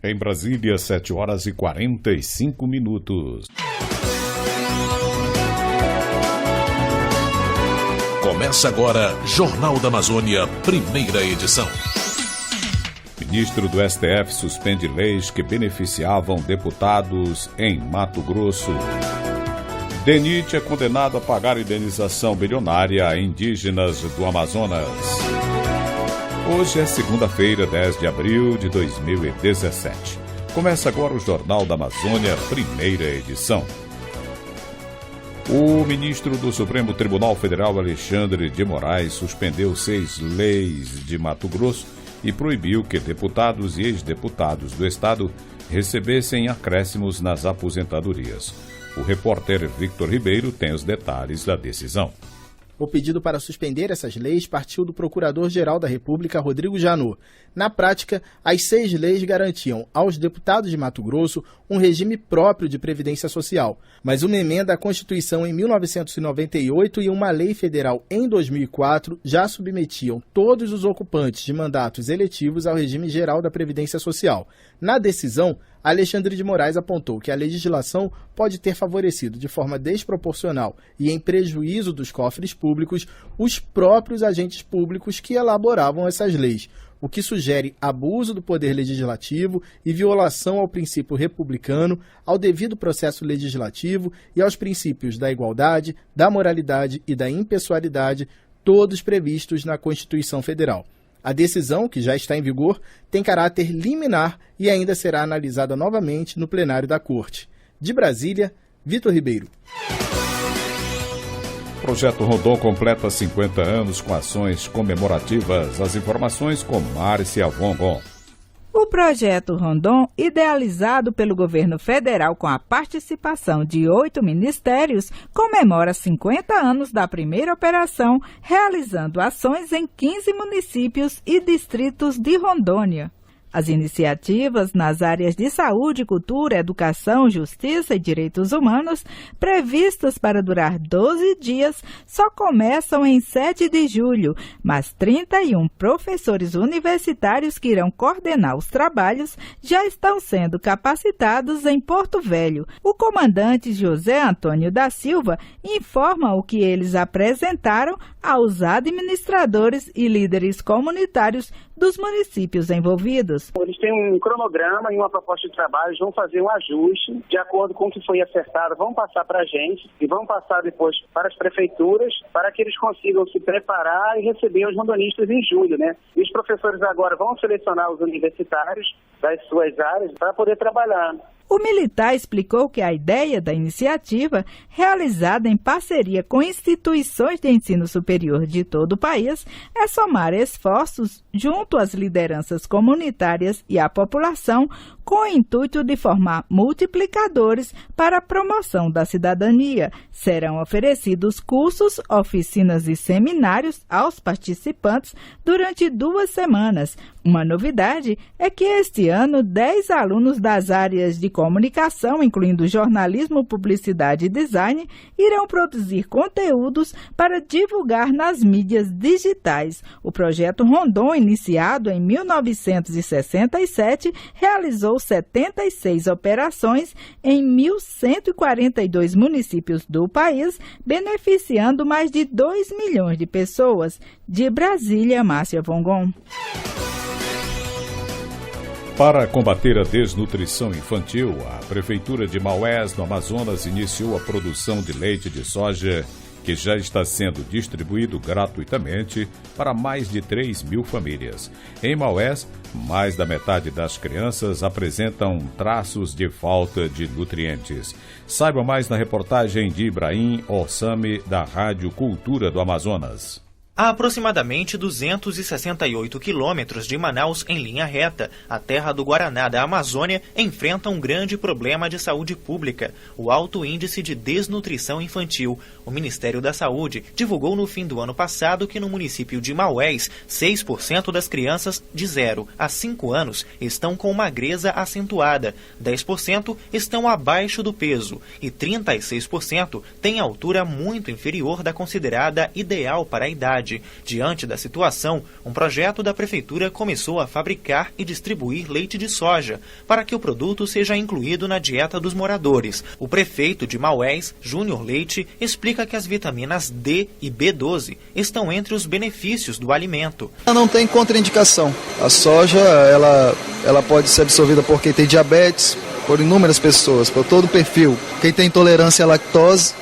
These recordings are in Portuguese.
Em Brasília, 7h45. Começa agora, Jornal da Amazônia, primeira edição. Ministro do STF suspende leis que beneficiavam deputados em Mato Grosso. DENIT é condenado a pagar indenização bilionária a indígenas do Amazonas. Hoje é segunda-feira, 10 de abril de 2017. Começa agora o Jornal da Amazônia, primeira edição. O ministro do Supremo Tribunal Federal, Alexandre de Moraes, suspendeu 6 leis de Mato Grosso e proibiu que deputados e ex-deputados do estado recebessem acréscimos nas aposentadorias. O repórter Victor Ribeiro tem os detalhes da decisão. O pedido para suspender essas leis partiu do Procurador-Geral da República, Rodrigo Janot. Na prática, as 6 leis garantiam aos deputados de Mato Grosso um regime próprio de previdência social, mas uma emenda à Constituição em 1998 e uma lei federal em 2004 já submetiam todos os ocupantes de mandatos eletivos ao regime geral da previdência social. Na decisão, Alexandre de Moraes apontou que a legislação pode ter favorecido de forma desproporcional e em prejuízo dos cofres públicos os próprios agentes públicos que elaboravam essas leis, o que sugere abuso do poder legislativo e violação ao princípio republicano, ao devido processo legislativo e aos princípios da igualdade, da moralidade e da impessoalidade, todos previstos na Constituição Federal. A decisão, que já está em vigor, tem caráter liminar e ainda será analisada novamente no plenário da Corte. De Brasília, Vitor Ribeiro. O Projeto Rondon completa 50 anos com ações comemorativas. As informações com Márcia Vongon. O Projeto Rondon, idealizado pelo governo federal com a participação de 8 ministérios, comemora 50 anos da primeira operação, realizando ações em 15 municípios e distritos de Rondônia. As iniciativas nas áreas de saúde, cultura, educação, justiça e direitos humanos, previstas para durar 12 dias, só começam em 7 de julho, mas 31 professores universitários que irão coordenar os trabalhos já estão sendo capacitados em Porto Velho. O comandante José Antônio da Silva informa o que eles apresentaram aos administradores e líderes comunitários dos municípios envolvidos. Eles têm um cronograma e uma proposta de trabalho, vão fazer um ajuste de acordo com o que foi acertado, vão passar para a gente e vão passar depois para as prefeituras para que eles consigam se preparar e receber os rondonistas em julho, né? E os professores agora vão selecionar os universitários das suas áreas para poder trabalhar. O militar explicou que a ideia da iniciativa, realizada em parceria com instituições de ensino superior de todo o país, é somar esforços junto às lideranças comunitárias e à população, com o intuito de formar multiplicadores para a promoção da cidadania. Serão oferecidos cursos, oficinas e seminários aos participantes durante 2 semanas. Uma novidade é que este ano 10 alunos das áreas de comunicação, incluindo jornalismo, publicidade e design, irão produzir conteúdos para divulgar nas mídias digitais. O projeto Rondon, iniciado em 1967, realizou 76 operações em 1.142 municípios do país, beneficiando mais de 2 milhões de pessoas. De Brasília, Márcia Vongon. Para combater a desnutrição infantil, a Prefeitura de Maués, no Amazonas, iniciou a produção de leite de soja, que já está sendo distribuído gratuitamente para mais de 3.000 famílias. Em Maués, mais da metade das crianças apresentam traços de falta de nutrientes. Saiba mais na reportagem de Ibrahim Ossami, da Rádio Cultura do Amazonas. A aproximadamente 268 quilômetros de Manaus em linha reta, a terra do Guaraná da Amazônia enfrenta um grande problema de saúde pública, o alto índice de desnutrição infantil. O Ministério da Saúde divulgou no fim do ano passado que no município de Maués, 6% das crianças de 0 a 5 anos estão com magreza acentuada, 10% estão abaixo do peso e 36% têm altura muito inferior da considerada ideal para a idade. cidade. Diante da situação, um projeto da Prefeitura começou a fabricar e distribuir leite de soja, para que o produto seja incluído na dieta dos moradores. O prefeito de Maués, Júnior Leite, explica que as vitaminas D e B12 estão entre os benefícios do alimento. Não tem contraindicação. A soja, ela pode ser absorvida por quem tem diabetes, por inúmeras pessoas, por todo o perfil. Quem tem intolerância à lactose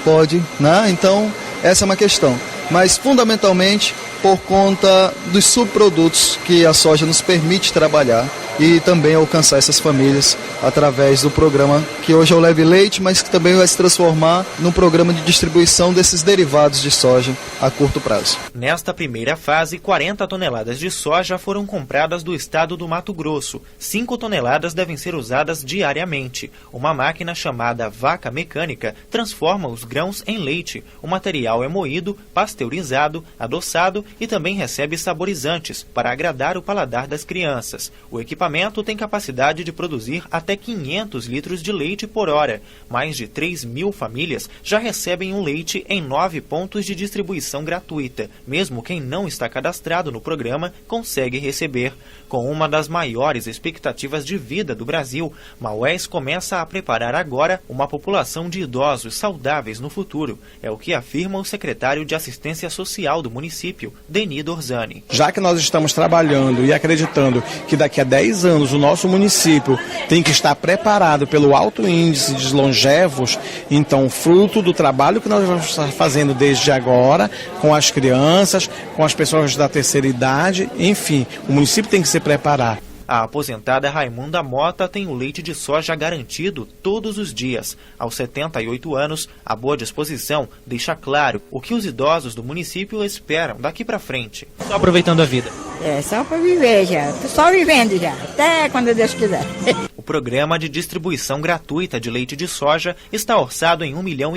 pode, né? Então, essa é uma questão. Mas, fundamentalmente, por conta dos subprodutos que a soja nos permite trabalhar e também alcançar essas famílias através do programa que hoje é o Leve Leite, mas que também vai se transformar num programa de distribuição desses derivados de soja a curto prazo. Nesta primeira fase, 40 toneladas de soja foram compradas do estado do Mato Grosso. 5 toneladas devem ser usadas diariamente. Uma máquina chamada vaca mecânica transforma os grãos em leite. O material é moído, pasteurizado, adoçado e também recebe saborizantes para agradar o paladar das crianças. O equipamento tem capacidade de produzir até 500 litros de leite por hora. Mais de 3.000 famílias já recebem um leite em 9 pontos de distribuição gratuita. Mesmo quem não está cadastrado no programa consegue receber. Com uma das maiores expectativas de vida do Brasil, Maués começa a preparar agora uma população de idosos saudáveis no futuro. É o que afirma o secretário de Assistência Social do município, Deni Dorzani. Já que nós estamos trabalhando e acreditando que daqui a 10 anos o nosso município tem que estar preparado pelo alto índice de longevos, então fruto do trabalho que nós vamos estar fazendo desde agora com as crianças, com as pessoas da terceira idade, enfim, o município tem que se preparar. A aposentada Raimunda Mota tem o leite de soja garantido todos os dias. Aos 78 anos, a boa disposição deixa claro o que os idosos do município esperam daqui para frente. Só aproveitando a vida. Só para viver já. Tô só vivendo já, até quando Deus quiser. O programa de distribuição gratuita de leite de soja está orçado em R$1,5 milhão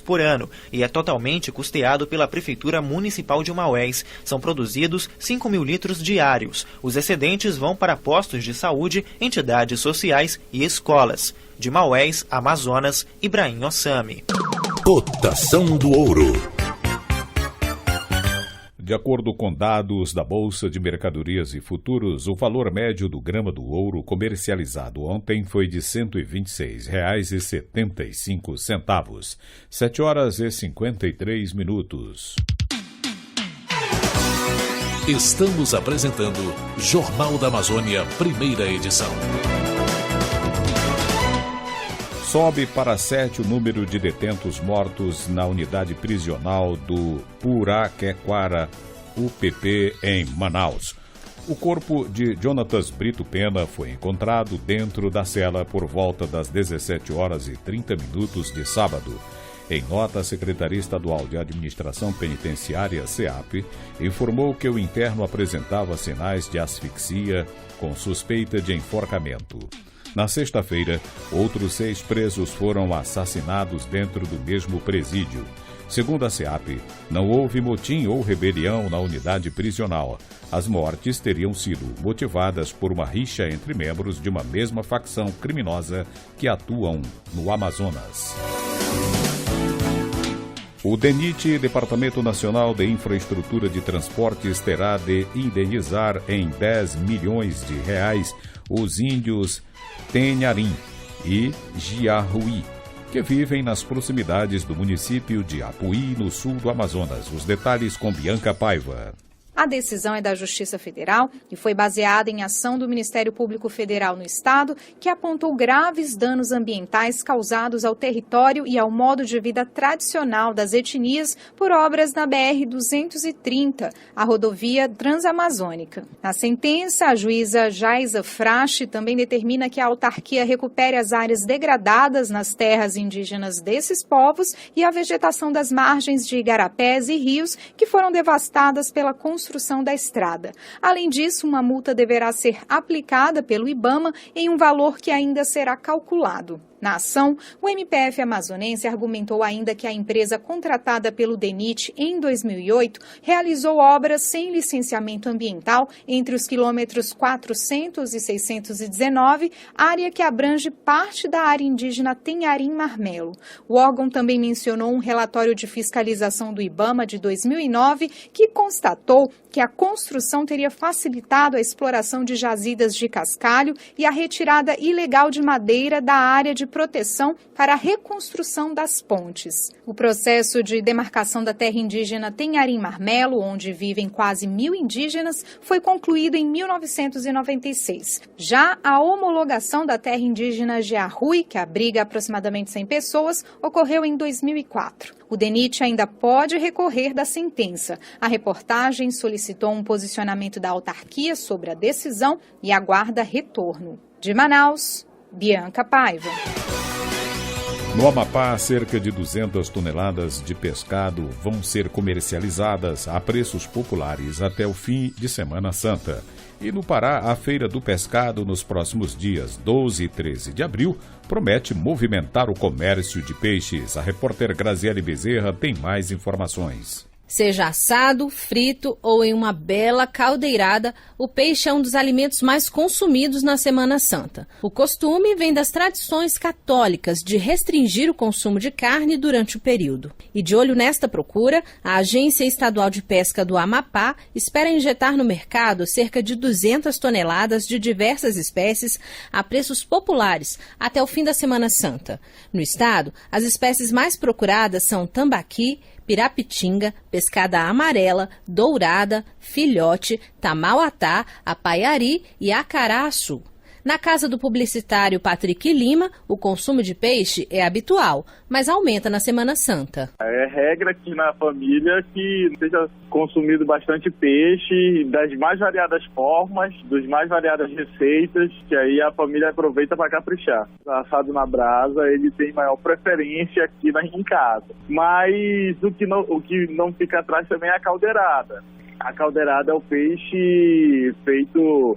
por ano e é totalmente custeado pela Prefeitura Municipal de Maués. São produzidos 5.000 litros diários. Os excedentes vão para postos de saúde, entidades sociais e escolas. De Maués, Amazonas, Ibrahim Ossami. Cotação do ouro. De acordo com dados da Bolsa de Mercadorias e Futuros, o valor médio do grama do ouro comercializado ontem foi de R$ 126,75. 7 horas e 53 minutos. Estamos apresentando Jornal da Amazônia, primeira edição. Sobe para 7 o número de detentos mortos na unidade prisional do Puraquequara, UPP, em Manaus. O corpo de Jonatas Brito Pena foi encontrado dentro da cela por volta das 17 horas e 30 minutos de sábado. Em nota, a Secretaria Estadual de Administração Penitenciária, SEAP, informou que o interno apresentava sinais de asfixia com suspeita de enforcamento. Na sexta-feira, outros 6 presos foram assassinados dentro do mesmo presídio. Segundo a SEAP, não houve motim ou rebelião na unidade prisional. As mortes teriam sido motivadas por uma rixa entre membros de uma mesma facção criminosa que atuam no Amazonas. O DENIT, Departamento Nacional de Infraestrutura de Transportes, terá de indenizar em R$10 milhões os índios Tenharim e Jiahuí, que vivem nas proximidades do município de Apuí, no sul do Amazonas. Os detalhes com Bianca Paiva. A decisão é da Justiça Federal e foi baseada em ação do Ministério Público Federal no Estado, que apontou graves danos ambientais causados ao território e ao modo de vida tradicional das etnias por obras na BR-230, a rodovia transamazônica. Na sentença, a juíza Jaisa Frache também determina que a autarquia recupere as áreas degradadas nas terras indígenas desses povos e a vegetação das margens de igarapés e rios que foram devastadas pela construção da estrada. Além disso, uma multa deverá ser aplicada pelo IBAMA em um valor que ainda será calculado. Na ação, o MPF amazonense argumentou ainda que a empresa contratada pelo DENIT em 2008 realizou obras sem licenciamento ambiental entre os quilômetros 400 e 619, área que abrange parte da área indígena Tenharim-Marmelo. O órgão também mencionou um relatório de fiscalização do IBAMA de 2009 que constatou que a construção teria facilitado a exploração de jazidas de cascalho e a retirada ilegal de madeira da área de proteção para a reconstrução das pontes. O processo de demarcação da terra indígena Tenharim-Marmelo, onde vivem quase 1.000 indígenas, foi concluído em 1996. Já a homologação da terra indígena Jearrui, que abriga aproximadamente 100 pessoas, ocorreu em 2004. O DENIT ainda pode recorrer da sentença. A reportagem solicitou um posicionamento da autarquia sobre a decisão e aguarda retorno. De Manaus, Bianca Paiva. No Amapá, cerca de 200 toneladas de pescado vão ser comercializadas a preços populares até o fim de Semana Santa. E no Pará, a Feira do Pescado, nos próximos dias 12 e 13 de abril, promete movimentar o comércio de peixes. A repórter Graziele Bezerra tem mais informações. Seja assado, frito ou em uma bela caldeirada, o peixe é um dos alimentos mais consumidos na Semana Santa. O costume vem das tradições católicas de restringir o consumo de carne durante o período. E de olho nesta procura, a Agência Estadual de Pesca do Amapá espera injetar no mercado cerca de 200 toneladas de diversas espécies a preços populares até o fim da Semana Santa. No estado, as espécies mais procuradas são tambaqui, pirapitinga, pescada amarela, dourada, filhote, tamauatá, apaiari e acaraçu. Na casa do publicitário Patrick Lima, o consumo de peixe é habitual, mas aumenta na Semana Santa. É regra aqui na família que seja consumido bastante peixe, das mais variadas formas, das mais variadas receitas, que aí a família aproveita para caprichar. O assado na brasa, ele tem maior preferência aqui em casa. Mas o que não fica atrás também é a caldeirada. A caldeirada é o peixe feito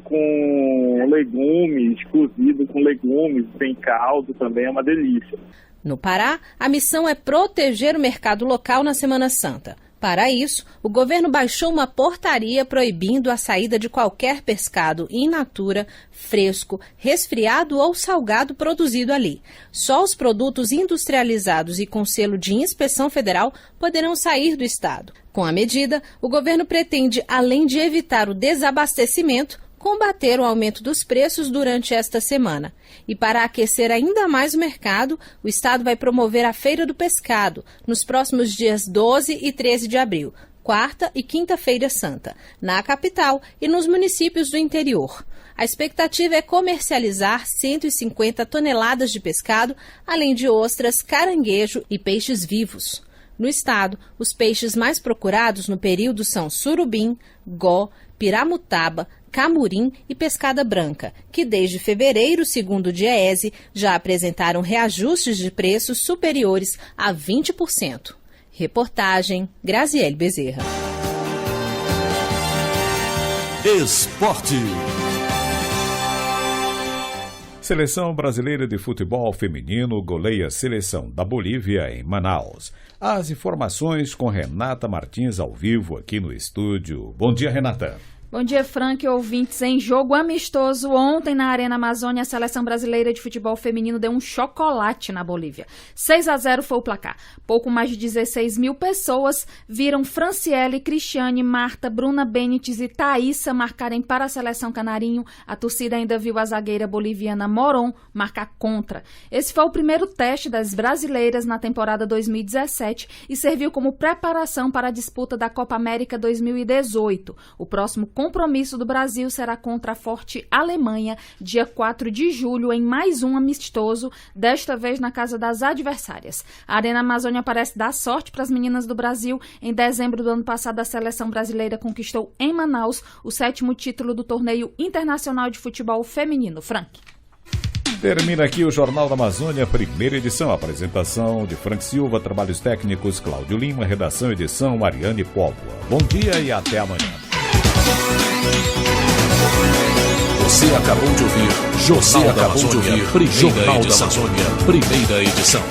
com legumes, cozido com legumes, tem caldo também, é uma delícia. No Pará, a missão é proteger o mercado local na Semana Santa. Para isso, o governo baixou uma portaria proibindo a saída de qualquer pescado in natura, fresco, resfriado ou salgado produzido ali. Só os produtos industrializados e com selo de inspeção federal poderão sair do estado. Com a medida, o governo pretende, além de evitar o desabastecimento, combater o aumento dos preços durante esta semana. E para aquecer ainda mais o mercado, o estado vai promover a Feira do Pescado nos próximos dias 12 e 13 de abril, quarta e quinta-feira santa, na capital e nos municípios do interior. A expectativa é comercializar 150 toneladas de pescado, além de ostras, caranguejo e peixes vivos. No estado, os peixes mais procurados no período são surubim, gó, piramutaba, camurim e pescada branca, que desde fevereiro, segundo o DIEESE, já apresentaram reajustes de preços superiores a 20%. Reportagem Graziele Bezerra. Esporte. Seleção brasileira de futebol feminino goleia a seleção da Bolívia em Manaus. As informações com Renata Martins ao vivo aqui no estúdio. Bom dia, Renata. Bom dia, Frank e ouvintes. Em jogo amistoso ontem na Arena Amazônia, a seleção brasileira de futebol feminino deu um chocolate na Bolívia. 6-0 foi o placar. Pouco mais de 16 mil pessoas viram Franciele, Cristiane, Marta, Bruna Benítez e Thaísa marcarem para a seleção canarinho. A torcida ainda viu a zagueira boliviana Moron marcar contra. Esse foi o primeiro teste das brasileiras na temporada 2017 e serviu como preparação para a disputa da Copa América 2018. O próximo compromisso do Brasil será contra a forte Alemanha, dia 4 de julho, em mais um amistoso, desta vez na casa das adversárias. A Arena Amazônia parece dar sorte para as meninas do Brasil. Em dezembro do ano passado, a seleção brasileira conquistou em Manaus o 7º título do Torneio Internacional de Futebol Feminino. Frank. Termina aqui o Jornal da Amazônia, primeira edição. Apresentação de Frank Silva, trabalhos técnicos Cláudio Lima, redação e edição Mariane Póvoa. Bom dia e até amanhã. Você acabou de ouvir Jornal da Amazônia, primeira edição.